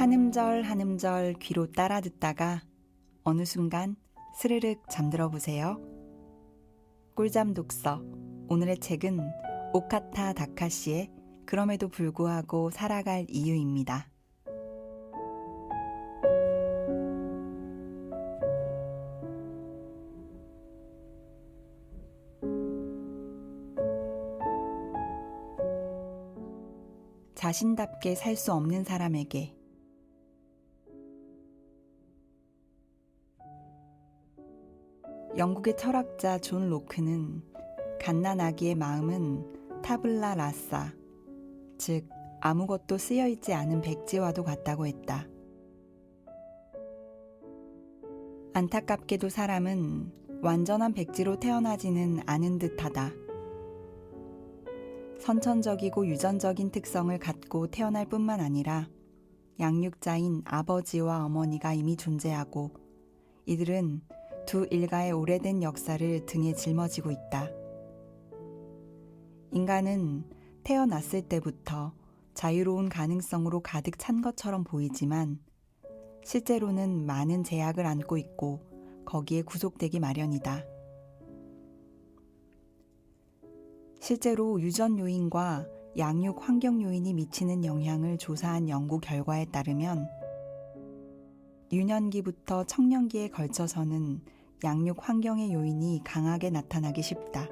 한음절 한음절 귀로 따라 듣다가 어느 순간 스르륵 잠들어 보세요. 꿀잠 독서. 오늘의 책은 오카타 다카시의 그럼에도 불구하고 살아갈 이유입니다. 자신답게 살 수 없는 사람에게. 영국의 철학자 존 로크는 갓난아기의 마음은 타블라 라사, 즉 아무것도 쓰여있지 않은 백지와도 같다고 했다. 안타깝게도 사람은 완전한 백지로 태어나지는 않은 듯하다. 선천적이고 유전적인 특성을 갖고 태어날 뿐만 아니라 양육자인 아버지와 어머니가 이미 존재하고 이들은 두 일가의 오래된 역사를 등에 짊어지고 있다. 인간은 태어났을 때부터 자유로운 가능성으로 가득 찬 것처럼 보이지만 실제로는 많은 제약을 안고 있고 거기에 구속되기 마련이다. 실제로 유전 요인과 양육 환경 요인이 미치는 영향을 조사한 연구 결과에 따르면 유년기부터 청년기에 걸쳐서는 양육 환경의 요인이 강하게 나타나기 쉽다.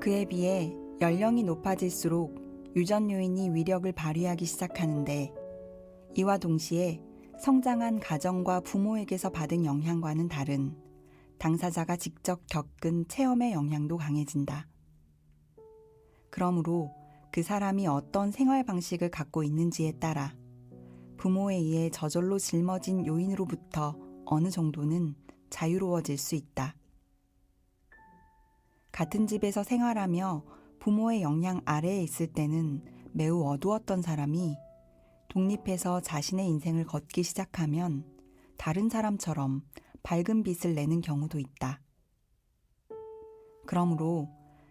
그에 비해 연령이 높아질수록 유전 요인이 위력을 발휘하기 시작하는데 이와 동시에 성장한 가정과 부모에게서 받은 영향과는 다른 당사자가 직접 겪은 체험의 영향도 강해진다. 그러므로 그 사람이 어떤 생활 방식을 갖고 있는지에 따라 부모에 의해 저절로 짊어진 요인으로부터 어느 정도는 자유로워질 수 있다. 같은 집에서 생활하며 부모의 영향 아래에 있을 때는 매우 어두웠던 사람이 독립해서 자신의 인생을 걷기 시작하면 다른 사람처럼 밝은 빛을 내는 경우도 있다. 그러므로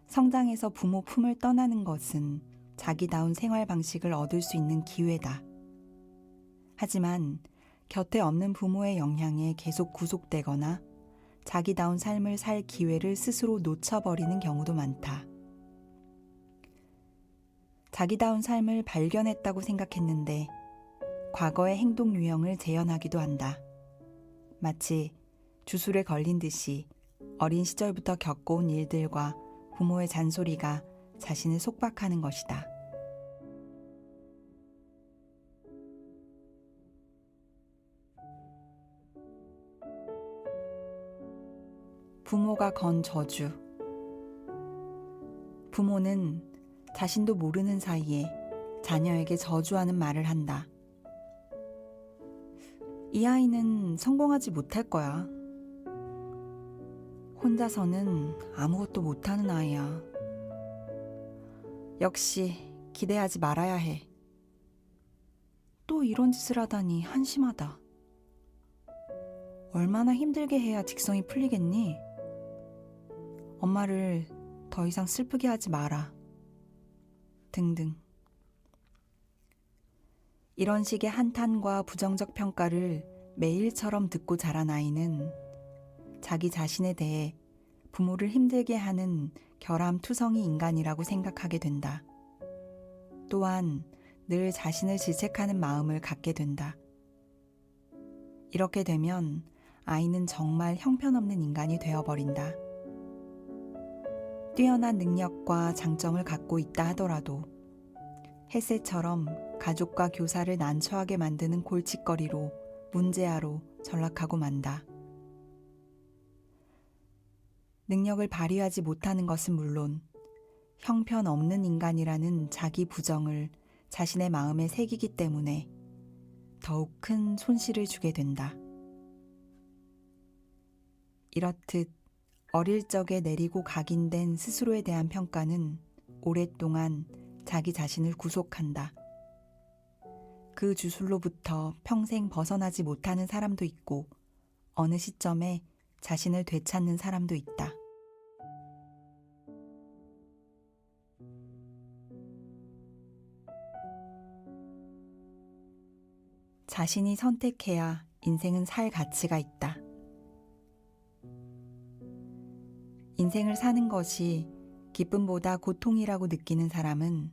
성장해서 부모 품을 떠나는 것은 자기다운 생활 방식을 얻을 수 있는 기회다. 하지만 곁에 없는 부모의 영향에 계속 구속되거나 자기다운 삶을 살 기회를 스스로 놓쳐버리는 경우도 많다. 자기다운 삶을 발견했다고 생각했는데 과거의 행동 유형을 재현하기도 한다. 마치 주술에 걸린 듯이 어린 시절부터 겪어온 일들과 부모의 잔소리가 자신을 속박하는 것이다. 부모가 건 저주. 부모는 자신도 모르는 사이에 자녀에게 저주하는 말을 한다. 이 아이는 성공하지 못할 거야. 혼자서는 아무것도 못하는 아이야. 역시 기대하지 말아야 해. 또 이런 짓을 하다니 한심하다. 얼마나 힘들게 해야 직성이 풀리겠니? 엄마를 더 이상 슬프게 하지 마라. 등등. 이런 식의 한탄과 부정적 평가를 매일처럼 듣고 자란 아이는 자기 자신에 대해 부모를 힘들게 하는 결함투성이 인간이라고 생각하게 된다. 또한 늘 자신을 질책하는 마음을 갖게 된다. 이렇게 되면 아이는 정말 형편없는 인간이 되어버린다. 뛰어난 능력과 장점을 갖고 있다 하더라도 햇새처럼 가족과 교사를 난처하게 만드는 골칫거리로 문제아로 전락하고 만다. 능력을 발휘하지 못하는 것은 물론 형편없는 인간이라는 자기 부정을 자신의 마음에 새기기 때문에 더욱 큰 손실을 주게 된다. 이렇듯 어릴 적에 내리고 각인된 스스로에 대한 평가는 오랫동안 자기 자신을 구속한다. 그 주술로부터 평생 벗어나지 못하는 사람도 있고 어느 시점에 자신을 되찾는 사람도 있다. 자신이 선택해야 인생은 살 가치가 있다. 인생을 사는 것이 기쁨보다 고통이라고 느끼는 사람은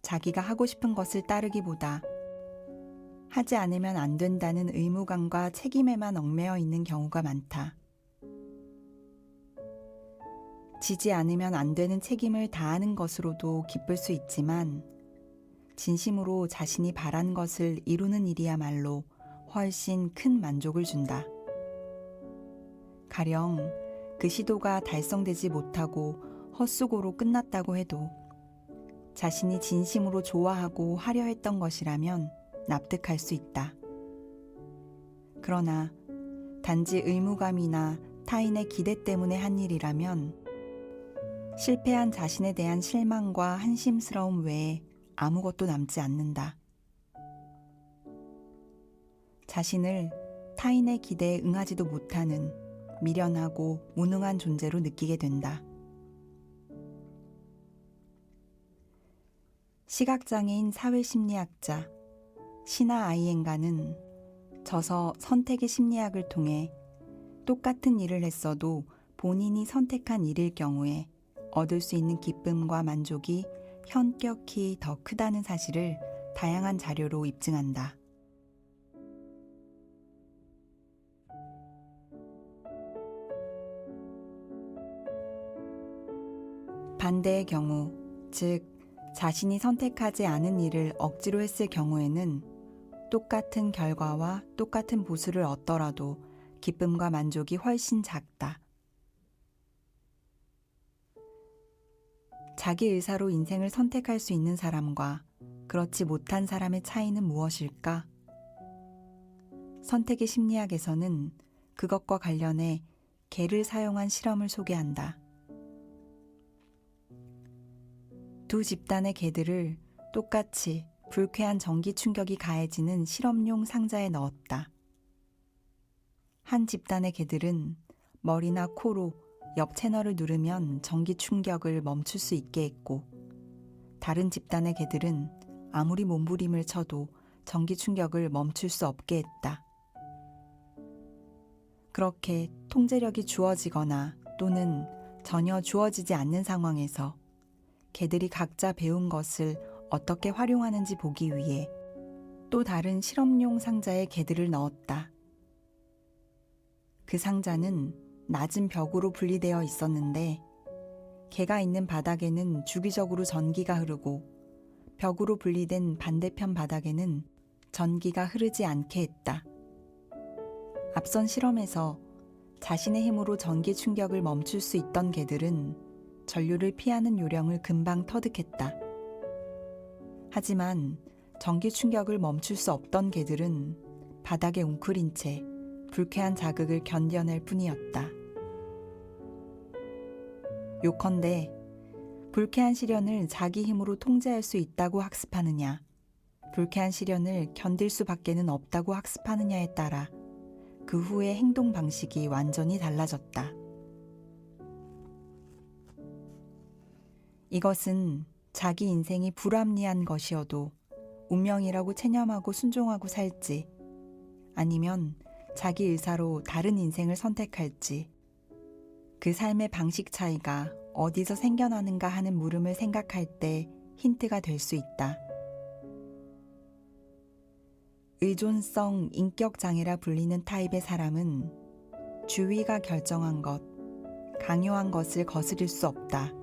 자기가 하고 싶은 것을 따르기보다 하지 않으면 안 된다는 의무감과 책임에만 얽매여 있는 경우가 많다. 지지 않으면 안 되는 책임을 다하는 것으로도 기쁠 수 있지만 진심으로 자신이 바란 것을 이루는 일이야말로 훨씬 큰 만족을 준다. 가령 그 시도가 달성되지 못하고 헛수고로 끝났다고 해도 자신이 진심으로 좋아하고 하려 했던 것이라면 납득할 수 있다. 그러나 단지 의무감이나 타인의 기대 때문에 한 일이라면 실패한 자신에 대한 실망과 한심스러움 외에 아무것도 남지 않는다. 자신을 타인의 기대에 응하지도 못하는 미련하고 무능한 존재로 느끼게 된다. 시각장애인 사회심리학자 시나 아이엔가는 저서 선택의 심리학을 통해 똑같은 일을 했어도 본인이 선택한 일일 경우에 얻을 수 있는 기쁨과 만족이 현격히 더 크다는 사실을 다양한 자료로 입증한다. 반대의 경우, 즉 자신이 선택하지 않은 일을 억지로 했을 경우에는 똑같은 결과와 똑같은 보수를 얻더라도 기쁨과 만족이 훨씬 작다. 자기 의사로 인생을 선택할 수 있는 사람과 그렇지 못한 사람의 차이는 무엇일까? 선택의 심리학에서는 그것과 관련해 개를 사용한 실험을 소개한다. 두 집단의 개들을 똑같이 불쾌한 전기 충격이 가해지는 실험용 상자에 넣었다. 한 집단의 개들은 머리나 코로 옆 채널을 누르면 전기 충격을 멈출 수 있게 했고, 다른 집단의 개들은 아무리 몸부림을 쳐도 전기 충격을 멈출 수 없게 했다. 그렇게 통제력이 주어지거나 또는 전혀 주어지지 않는 상황에서 개들이 각자 배운 것을 어떻게 활용하는지 보기 위해 또 다른 실험용 상자에 개들을 넣었다. 그 상자는 낮은 벽으로 분리되어 있었는데 개가 있는 바닥에는 주기적으로 전기가 흐르고 벽으로 분리된 반대편 바닥에는 전기가 흐르지 않게 했다. 앞선 실험에서 자신의 힘으로 전기 충격을 멈출 수 있던 개들은 전류를 피하는 요령을 금방 터득했다. 하지만 전기 충격을 멈출 수 없던 개들은 바닥에 웅크린 채 불쾌한 자극을 견뎌낼 뿐이었다. 요컨대 불쾌한 시련을 자기 힘으로 통제할 수 있다고 학습하느냐, 불쾌한 시련을 견딜 수밖에는 없다고 학습하느냐에 따라 그 후의 행동 방식이 완전히 달라졌다. 이것은 자기 인생이 불합리한 것이어도 운명이라고 체념하고 순종하고 살지, 아니면 자기 의사로 다른 인생을 선택할지, 그 삶의 방식 차이가 어디서 생겨나는가 하는 물음을 생각할 때 힌트가 될 수 있다. 의존성 인격장애라 불리는 타입의 사람은 주위가 결정한 것, 강요한 것을 거스릴 수 없다.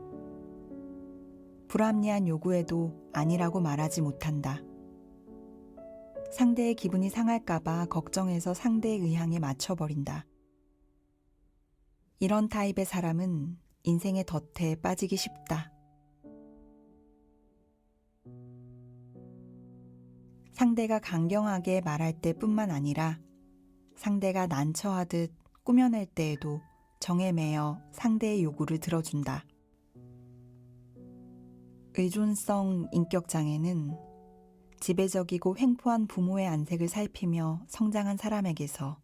불합리한 요구에도 아니라고 말하지 못한다. 상대의 기분이 상할까봐 걱정해서 상대의 의향에 맞춰버린다. 이런 타입의 사람은 인생의 덫에 빠지기 쉽다. 상대가 강경하게 말할 때뿐만 아니라 상대가 난처하듯 꾸며낼 때에도 정에 매여 상대의 요구를 들어준다. 의존성 인격장애는 지배적이고 횡포한 부모의 안색을 살피며 성장한 사람에게서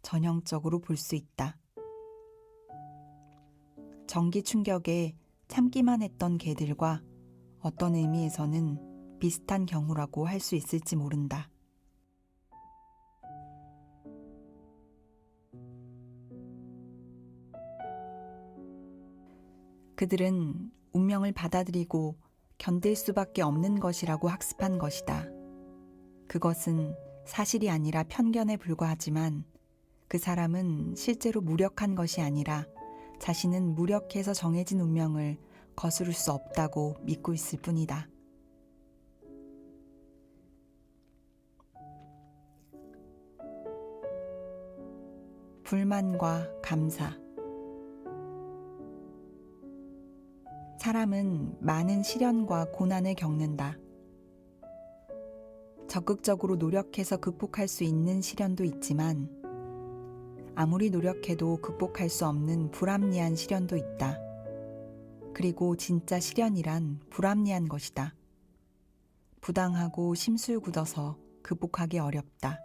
전형적으로 볼 수 있다. 전기 충격에 참기만 했던 개들과 어떤 의미에서는 비슷한 경우라고 할 수 있을지 모른다. 그들은 운명을 받아들이고 견딜 수밖에 없는 것이라고 학습한 것이다. 그것은 사실이 아니라 편견에 불과하지만 그 사람은 실제로 무력한 것이 아니라 자신은 무력해서 정해진 운명을 거스를 수 없다고 믿고 있을 뿐이다. 불만과 감사. 사람은 많은 시련과 고난을 겪는다. 적극적으로 노력해서 극복할 수 있는 시련도 있지만 아무리 노력해도 극복할 수 없는 불합리한 시련도 있다. 그리고 진짜 시련이란 불합리한 것이다. 부당하고 심술 굳어서 극복하기 어렵다.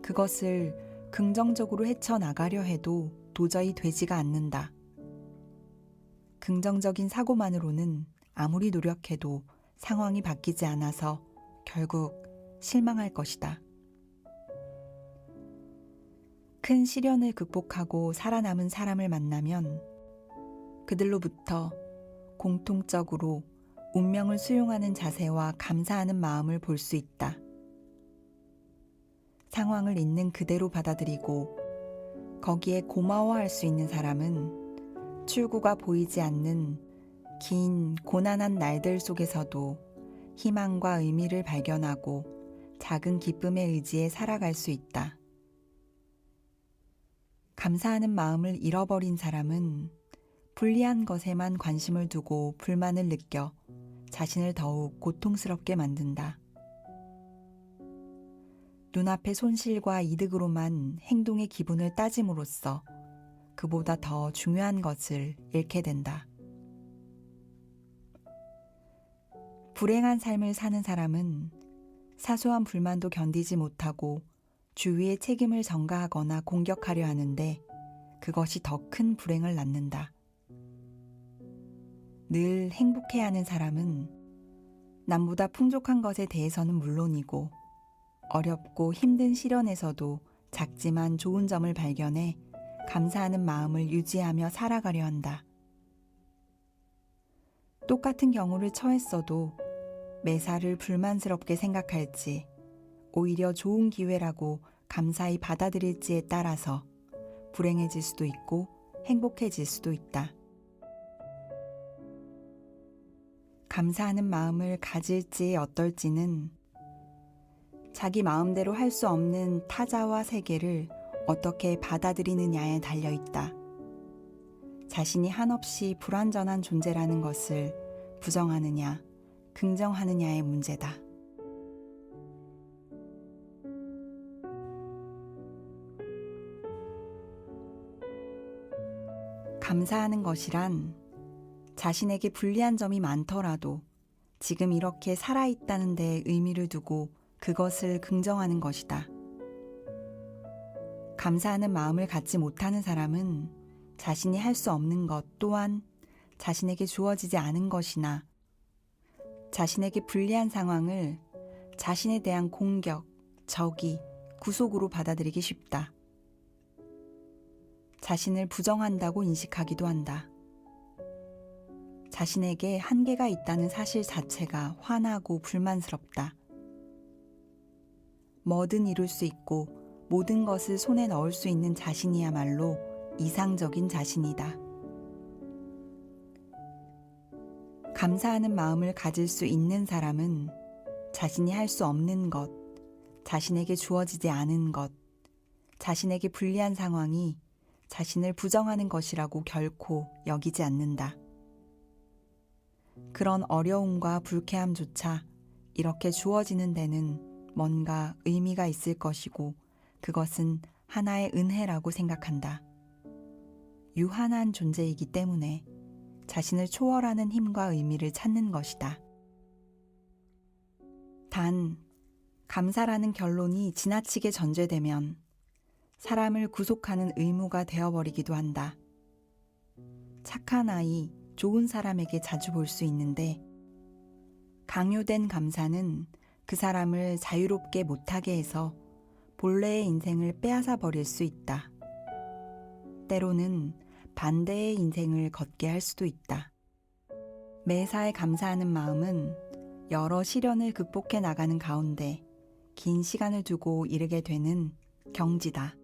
그것을 긍정적으로 헤쳐나가려 해도 도저히 되지가 않는다. 긍정적인 사고만으로는 아무리 노력해도 상황이 바뀌지 않아서 결국 실망할 것이다. 큰 시련을 극복하고 살아남은 사람을 만나면 그들로부터 공통적으로 운명을 수용하는 자세와 감사하는 마음을 볼 수 있다. 상황을 있는 그대로 받아들이고 거기에 고마워할 수 있는 사람은 출구가 보이지 않는 긴 고난한 날들 속에서도 희망과 의미를 발견하고 작은 기쁨의 의지에 살아갈 수 있다. 감사하는 마음을 잃어버린 사람은 불리한 것에만 관심을 두고 불만을 느껴 자신을 더욱 고통스럽게 만든다. 눈앞의 손실과 이득으로만 행동의 기분을 따짐으로써 그보다 더 중요한 것을 잃게 된다. 불행한 삶을 사는 사람은 사소한 불만도 견디지 못하고 주위의 책임을 전가하거나 공격하려 하는데 그것이 더 큰 불행을 낳는다. 늘 행복해하는 사람은 남보다 풍족한 것에 대해서는 물론이고 어렵고 힘든 시련에서도 작지만 좋은 점을 발견해 감사하는 마음을 유지하며 살아가려 한다. 똑같은 경우를 처했어도 매사를 불만스럽게 생각할지 오히려 좋은 기회라고 감사히 받아들일지에 따라서 불행해질 수도 있고 행복해질 수도 있다. 감사하는 마음을 가질지 어떨지는 자기 마음대로 할 수 없는 타자와 세계를 어떻게 받아들이느냐에 달려 있다. 자신이 한없이 불완전한 존재라는 것을 부정하느냐, 긍정하느냐의 문제다. 감사하는 것이란 자신에게 불리한 점이 많더라도 지금 이렇게 살아있다는 데 의미를 두고 그것을 긍정하는 것이다. 감사하는 마음을 갖지 못하는 사람은 자신이 할 수 없는 것 또한 자신에게 주어지지 않은 것이나 자신에게 불리한 상황을 자신에 대한 공격, 적이, 구속으로 받아들이기 쉽다. 자신을 부정한다고 인식하기도 한다. 자신에게 한계가 있다는 사실 자체가 화나고 불만스럽다. 뭐든 이룰 수 있고 모든 것을 손에 넣을 수 있는 자신이야말로 이상적인 자신이다. 감사하는 마음을 가질 수 있는 사람은 자신이 할 수 없는 것, 자신에게 주어지지 않은 것, 자신에게 불리한 상황이 자신을 부정하는 것이라고 결코 여기지 않는다. 그런 어려움과 불쾌함조차 이렇게 주어지는 데는 뭔가 의미가 있을 것이고 그것은 하나의 은혜라고 생각한다. 유한한 존재이기 때문에 자신을 초월하는 힘과 의미를 찾는 것이다. 단, 감사라는 결론이 지나치게 전제되면 사람을 구속하는 의무가 되어버리기도 한다. 착한 아이, 좋은 사람에게 자주 볼 수 있는데 강요된 감사는 그 사람을 자유롭게 못하게 해서 본래의 인생을 빼앗아 버릴 수 있다. 때로는 반대의 인생을 걷게 할 수도 있다. 매사에 감사하는 마음은 여러 시련을 극복해 나가는 가운데 긴 시간을 두고 이르게 되는 경지다.